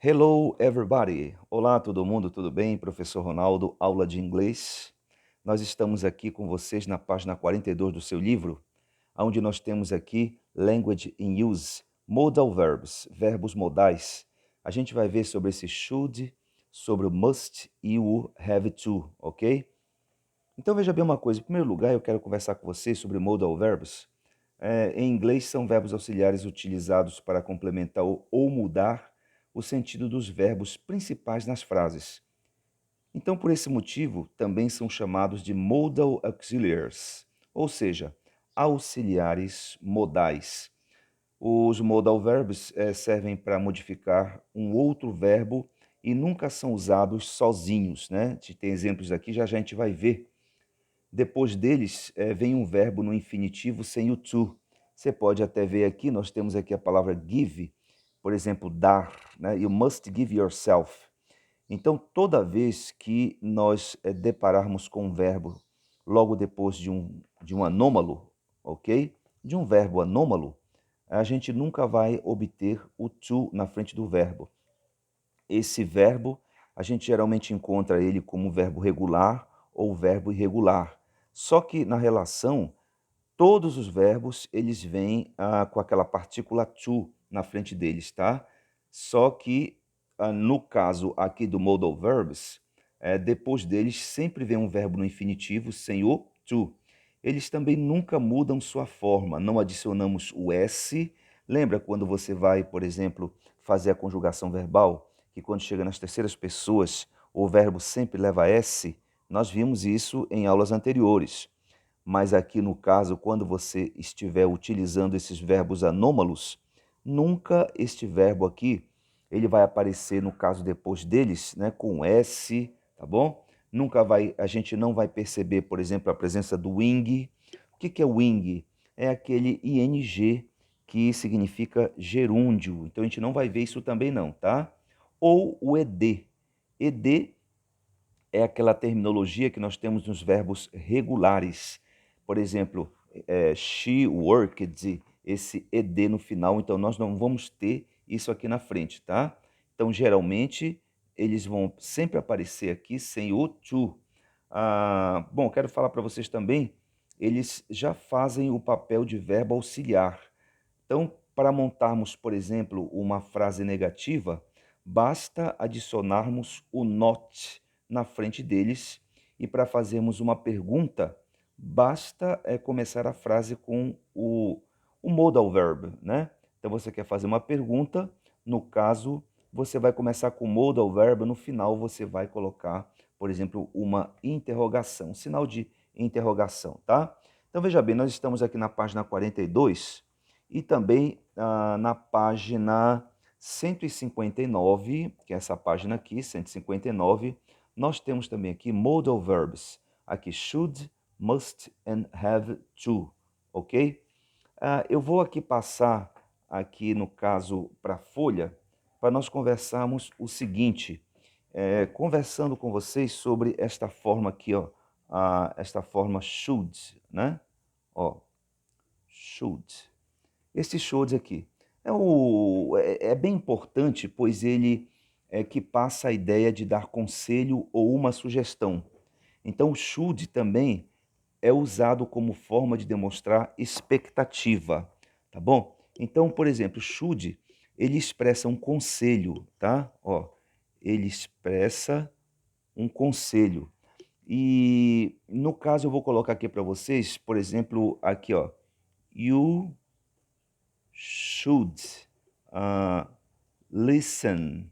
Hello, everybody! Olá, todo mundo, tudo bem? Professor Ronaldo, aula de inglês. Nós estamos aqui com vocês na página 42 do seu livro, onde nós temos aqui Language in Use, Modal Verbs, verbos modais. A gente vai ver sobre esse should, sobre o must e o have to, ok? Então veja bem uma coisa, em primeiro lugar eu quero conversar com vocês sobre modal verbs. Em inglês são verbos auxiliares utilizados para complementar ou mudar o sentido dos verbos principais nas frases. Então, por esse motivo, também são chamados de modal auxiliaries, ou seja, auxiliares modais. Os modal verbs servem para modificar um outro verbo e nunca são usados sozinhos, né? Tem exemplos aqui, já já a gente vai ver. Depois deles, vem um verbo no infinitivo sem o to. Você pode até ver aqui, nós temos aqui a palavra give, por exemplo, dar, né? You must give yourself. Então, toda vez que nós depararmos com um verbo logo depois de um anômalo, ok? De um verbo anômalo, a gente nunca vai obter o to na frente do verbo. Esse verbo, a gente geralmente encontra ele como verbo regular ou verbo irregular. Só que na relação, todos os verbos, eles vêm com aquela partícula to na frente deles, tá? Só que no caso aqui do modal verbs, depois deles sempre vem um verbo no infinitivo sem o to. Eles também nunca mudam sua forma, não adicionamos o s. Lembra quando você vai, por exemplo, fazer a conjugação verbal, que quando chega nas terceiras pessoas, o verbo sempre leva s? Nós vimos isso em aulas anteriores. Mas aqui no caso, quando você estiver utilizando esses verbos anômalos, nunca este verbo aqui, ele vai aparecer no caso depois deles, né, com S, tá bom? Nunca vai, a gente não vai perceber, por exemplo, a presença do ing. O que é o ing? É aquele ing que significa gerúndio. Então a gente não vai ver isso também não, tá? Ou o ed. Ed é aquela terminologia que nós temos nos verbos regulares. Por exemplo, she worked, esse ed no final, então nós não vamos ter isso aqui na frente, tá? Então, geralmente, eles vão sempre aparecer aqui sem o to. Bom, quero falar para vocês também, eles já fazem o papel de verbo auxiliar. Então, para montarmos, por exemplo, uma frase negativa, basta adicionarmos o not na frente deles e para fazermos uma pergunta, basta começar a frase com o modal verb, né? Então, você quer fazer uma pergunta, no caso, você vai começar com o modal verb, no final você vai colocar, por exemplo, uma interrogação, um sinal de interrogação, tá? Então, veja bem, nós estamos aqui na página 42 e também na página 159, que é essa página aqui, 159, nós temos também aqui modal verbs. Aqui should, must and have to, ok? Eu vou aqui passar aqui no caso para a folha, para nós conversarmos o seguinte, conversando com vocês sobre esta forma aqui, ó, esta forma should, né? Ó, should. Esse should aqui é bem importante, pois ele é que passa a ideia de dar conselho ou uma sugestão. Então, o should também é usado como forma de demonstrar expectativa, tá bom? Então, por exemplo, should, ele expressa um conselho, tá? Ó, ele expressa um conselho. E no caso eu vou colocar aqui para vocês, por exemplo, aqui, ó, you should listen